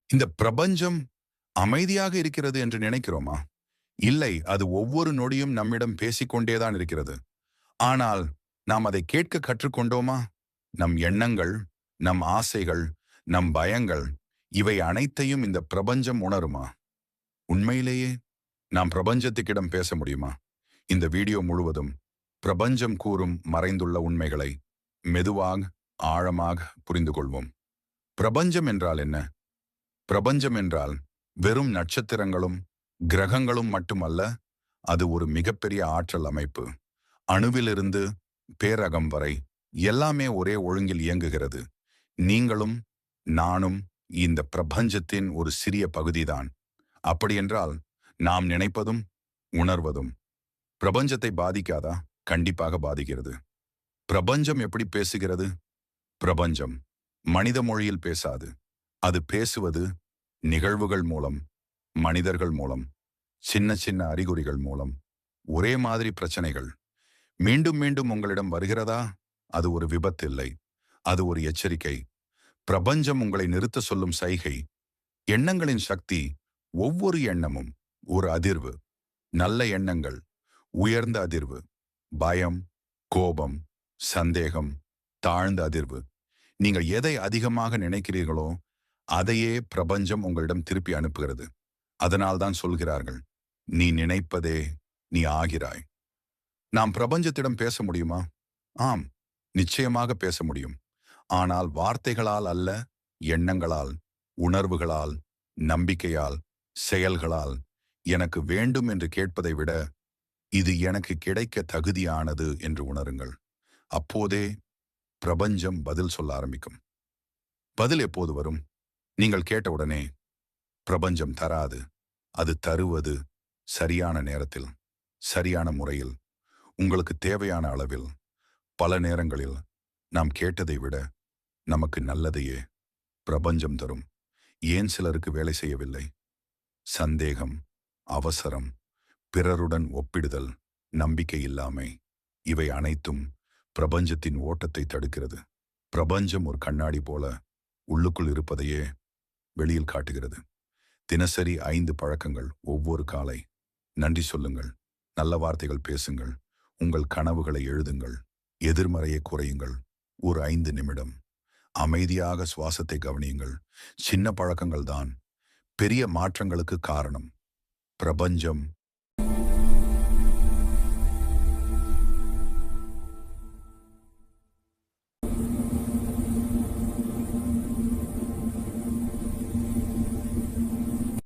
இந்த பிரபஞ்சம் அமைதியாக இருக்கிறது என்று நினைக்கிறோமா? இல்லை, அது ஒவ்வொரு நொடியும் நம்மிடம் பேசிக்கொண்டேதான் இருக்கிறது. ஆனால் நாம் அதை கேட்க கற்றுக்கொண்டோமா? நம் எண்ணங்கள், நம் ஆசைகள், நம் பயங்கள், இவை அனைத்தையும் இந்த பிரபஞ்சம் உணருமா? உண்மையிலேயே நாம் பிரபஞ்சத்துக்கிடம் பேச முடியுமா? இந்த வீடியோ முழுவதும் பிரபஞ்சம் கூறும் மறைந்துள்ள உண்மைகளை மெதுவாக, ஆழமாக புரிந்து கொள்வோம். பிரபஞ்சம் என்றால் என்ன? பிரபஞ்சம் என்றால் வெறும் நட்சத்திரங்களும் கிரகங்களும் மட்டுமல்ல, அது ஒரு மிகப்பெரிய ஆற்றல் அமைப்பு. அணுவிலிருந்து பேரகம் வரை எல்லாமே ஒரே ஒழுங்கில் இயங்குகிறது. நீங்களும் நானும் இந்த பிரபஞ்சத்தின் ஒரு சிறிய பகுதிதான். அப்படியென்றால் நாம் நினைப்பதும் உணர்வதும் பிரபஞ்சத்தை பாதிக்காதா? கண்டிப்பாக பாதிக்கிறது. பிரபஞ்சம் எப்படி பேசுகிறது? பிரபஞ்சம் மனித மொழியில் பேசாது. அது பேசுவது நிகழ்வுகள் மூலம், மனிதர்கள் மூலம், சின்ன சின்ன அறிகுறிகள் மூலம். ஒரே மாதிரி பிரச்சனைகள் மீண்டும் மீண்டும் உங்களிடம் வருகிறதா? அது ஒரு விபத்து இல்லை, அது ஒரு எச்சரிக்கை. பிரபஞ்சம் உங்களை நிறுத்த சொல்லும் சைகை. எண்ணங்களின் சக்தி. ஒவ்வொரு எண்ணமும் ஒரு அதிர்வு. நல்ல எண்ணங்கள் உயர்ந்த அதிர்வு, பயம், கோபம், சந்தேகம் தாழ்ந்த அதிர்வு. நீங்கள் எதை அதிகமாக நினைக்கிறீர்களோ அதையே பிரபஞ்சம் உங்களிடம் திருப்பி அனுப்புகிறது. அதனால்தான் சொல்கிறார்கள், நீ நினைப்பதே நீ ஆகிறாய். நாம் பிரபஞ்சத்திடம் பேச முடியுமா? ஆம், நிச்சயமாக பேச முடியும். ஆனால் வார்த்தைகளால் அல்ல, எண்ணங்களால், உணர்வுகளால், நம்பிக்கையால், செயல்களால். எனக்கு வேண்டும் என்று கேட்பதை விட, இது எனக்கு கிடைக்க தகுதியானது என்று உணருங்கள். அப்போதே பிரபஞ்சம் பதில் சொல்ல ஆரம்பிக்கும். பதில் எப்போது வரும்? நீங்கள் கேட்டவுடனே பிரபஞ்சம் தராது. அது தருவது சரியான நேரத்தில், சரியான முறையில், உங்களுக்கு தேவையான அளவில். பல நேரங்களில் நாம் கேட்டதை விட நமக்கு நல்லதையே பிரபஞ்சம் தரும். ஏன் சிலருக்கு வேலை செய்யவில்லை? சந்தேகம், அவசரம், பிறருடன் ஒப்பிடுதல், நம்பிக்கை இல்லாமை. இவை அனைத்தும் பிரபஞ்சத்தின் ஓட்டத்தை தடுக்கிறது. பிரபஞ்சம் ஒரு கண்ணாடி போல உள்ளுக்குள் இருப்பதையே வெளியில் காட்டுகிறது. தினசரி 5 பழக்கங்கள். ஒவ்வொரு காலை நன்றி சொல்லுங்கள், நல்ல வார்த்தைகள் பேசுங்கள், உங்கள் கனவுகளை எழுதுங்கள், எதிர்மறையை குறையுங்கள். ஒரு 5 நிமிடம் அமைதியாக சுவாசத்தை கவனியுங்கள். சின்ன பழக்கங்கள் தான் பெரிய மாற்றங்களுக்கு காரணம். பிரபஞ்சம்